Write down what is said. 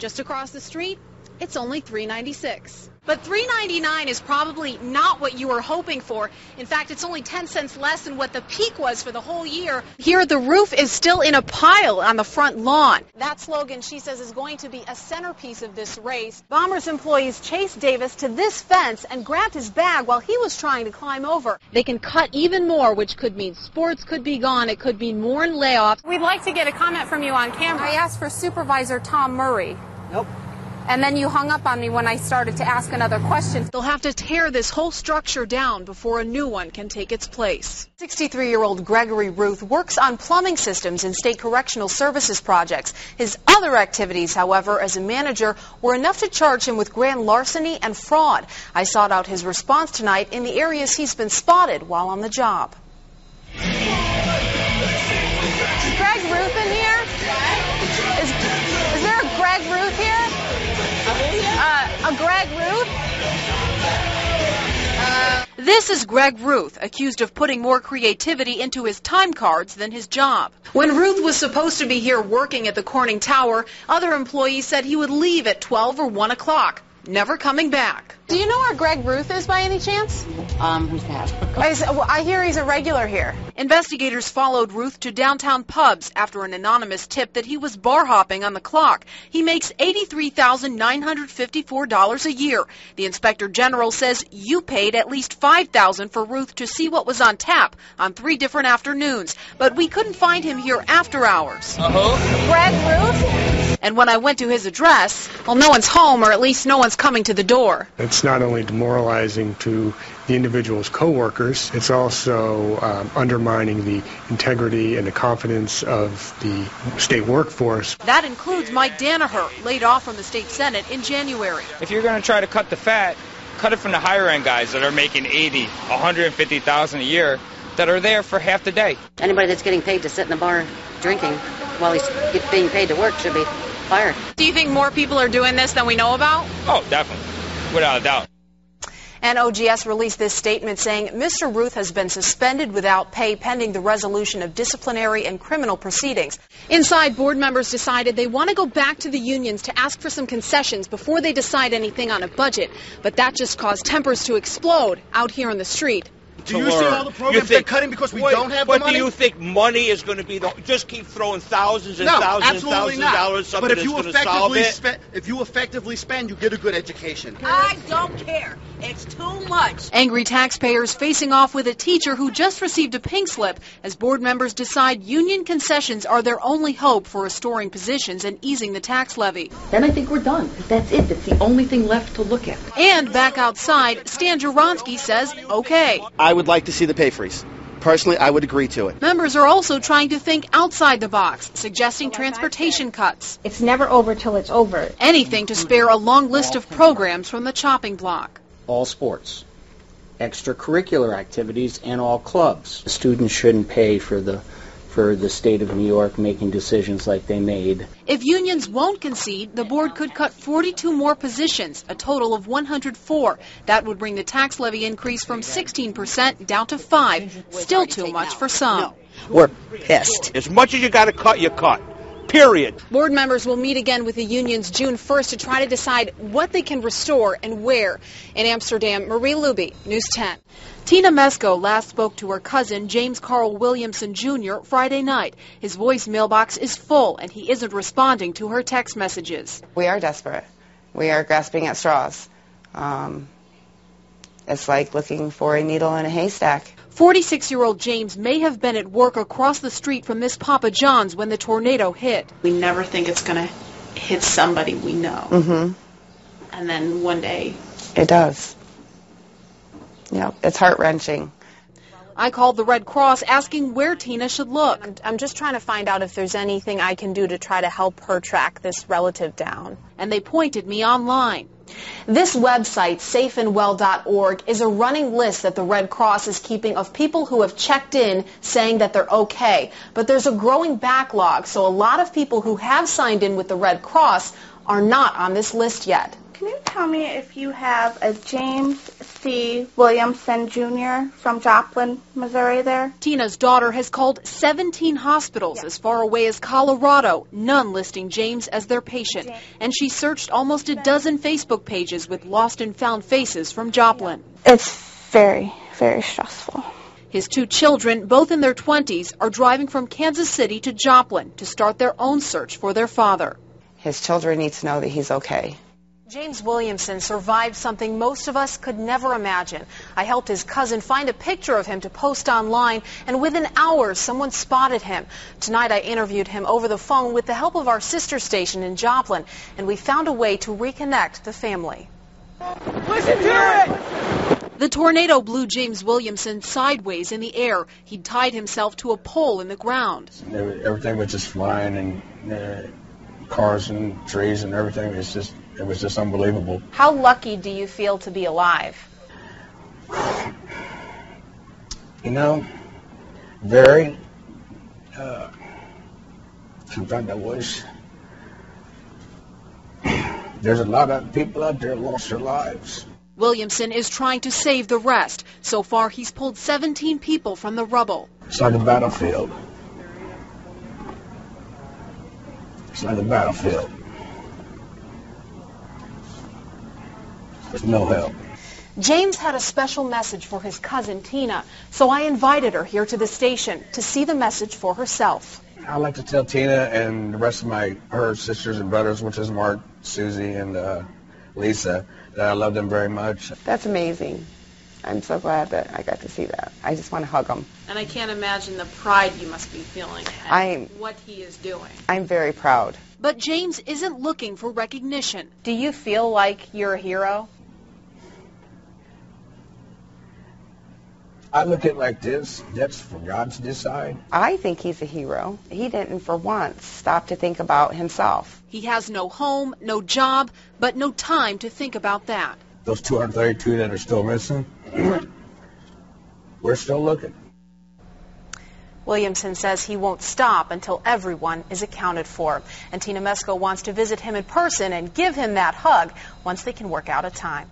Just across the street, it's only $3.96. But $3.99 is probably not what you were hoping for. In fact, it's only 10 cents less than what the peak was for the whole year. Here, the roof is still in a pile on the front lawn. That slogan, she says, is going to be a centerpiece of this race. Bombers employees chased Davis to this fence and grabbed his bag while he was trying to climb over. They can cut even more, which could mean sports could be gone. It could mean more layoffs. We'd like to get a comment from you on camera. I asked for Supervisor Tom Murray. Nope. And then you hung up on me when I started to ask another question. They'll have to tear this whole structure down before a new one can take its place. 63-year-old Gregory Ruth works on plumbing systems in state correctional services projects. His other activities, however, as a manager, were enough to charge him with grand larceny and fraud. I sought out his response tonight in the areas he's been spotted while on the job. Is Greg Ruth in here? Is there a Greg Ruth here? A Greg Ruth? This is Greg Ruth, accused of putting more creativity into his time cards than his job. When Ruth was supposed to be here working at the Corning Tower, other employees said he would leave at 12 or 1 o'clock, never coming back. Do you know where Greg Ruth is by any chance? Who's that? I hear he's a regular here. Investigators followed Ruth to downtown pubs after an anonymous tip that he was bar hopping on the clock. He makes $83,954 a year. The Inspector General says you paid at least $5,000 for Ruth to see what was on tap on 3 different afternoons, but we couldn't find him here after hours. Greg Ruth? And when I went to his address, well, no one's home, or at least no one's coming to the door. It's not only demoralizing to the individual's co-workers, it's also undermining the integrity and the confidence of the state workforce. That includes Mike Danaher, laid off from the state Senate in January. If you're going to try to cut the fat, cut it from the higher-end guys that are making $80,000, $150,000 a year, that are there for half the day. Anybody that's getting paid to sit in the bar drinking while he's being paid to work should be fired. Do you think more people are doing this than we know about? Oh, definitely. Without a doubt. And OGS released this statement saying Mr. Ruth has been suspended without pay pending the resolution of disciplinary and criminal proceedings. Inside, board members decided they want to go back to the unions to ask for some concessions before they decide anything on a budget. But that just caused tempers to explode out here on the street. Do you see all the programs they're cutting because we don't have the money? But do you think money is going to be the... Just keep throwing thousands and thousands and thousands of dollars, something that's going to solve it? If you effectively spend, you get a good education. I don't care. It's too much. Angry taxpayers facing off with a teacher who just received a pink slip as board members decide union concessions are their only hope for restoring positions and easing the tax levy. Then I think we're done. That's it. That's the only thing left to look at. And back outside, Stan Juronsky says, okay. I would like to see the pay freeze. Personally, I would agree to it. Members are also trying to think outside the box, suggesting transportation cuts. It's never over till it's over. Anything to spare a long list of programs from the chopping block. All sports, extracurricular activities, and all clubs. Students shouldn't pay for the state of New York making decisions like they made. If unions won't concede, the board could cut 42 more positions, a total of 104. That would bring the tax levy increase from 16% down to 5%. Still too much for some. We're pissed. As much as you got to cut, you cut. Period. Board members will meet again with the unions June 1st to try to decide what they can restore and where. In Amsterdam, Marie Luby, News 10. Tina Mesko last spoke to her cousin, James Carl Williamson Jr., Friday night. His voicemail box is full, and he isn't responding to her text messages. We are desperate. We are grasping at straws. It's like looking for a needle in a haystack. 46-year-old James may have been at work across the street from this Papa John's when the tornado hit. We never think it's going to hit somebody we know. Mm-hmm. And then one day... It does. Yeah, it's heart-wrenching. I called the Red Cross asking where Tina should look. I'm just trying to find out if there's anything I can do to try to help her track this relative down. And they pointed me online. This website, safeandwell.org, is a running list that the Red Cross is keeping of people who have checked in saying that they're okay. But there's a growing backlog, so a lot of people who have signed in with the Red Cross are not on this list yet. Can you tell me if you have a James see Williamson Jr. from Joplin, Missouri there. Tina's daughter has called 17 hospitals as far away as Colorado, none listing James as their patient. And she searched almost a dozen Facebook pages with lost and found faces from Joplin. It's very, very stressful. His 2 children, both in their 20s, are driving from Kansas City to Joplin to start their own search for their father. His children need to know that he's okay. James Williamson survived something most of us could never imagine. I helped his cousin find a picture of him to post online, and within hours, someone spotted him. Tonight, I interviewed him over the phone with the help of our sister station in Joplin, and we found a way to reconnect the family. Listen to it! The tornado blew James Williamson sideways in the air. He'd tied himself to a pole in the ground. Everything was just flying, and cars and trees and everything. It was just unbelievable. How lucky do you feel to be alive? You know, very. Sometimes I wish. There's a lot of people out there lost their lives. Williamson is trying to save the rest. So far, he's pulled 17 people from the rubble. It's like a battlefield. It's like a battlefield. There's no help. James had a special message for his cousin Tina, so I invited her here to the station to see the message for herself. I'd like to tell Tina and the rest of her sisters and brothers, which is Mark, Susie, and Lisa, that I love them very much. That's amazing. I'm so glad that I got to see that. I just want to hug him. And I can't imagine the pride you must be feeling at what he is doing. I'm very proud. But James isn't looking for recognition. Do you feel like you're a hero? I look at it like this. That's for God to decide. I think he's a hero. He didn't for once stop to think about himself. He has no home, no job, but no time to think about that. Those 232 that are still missing, we're still looking. Williamson says he won't stop until everyone is accounted for. And Tina Mesko wants to visit him in person and give him that hug once they can work out a time.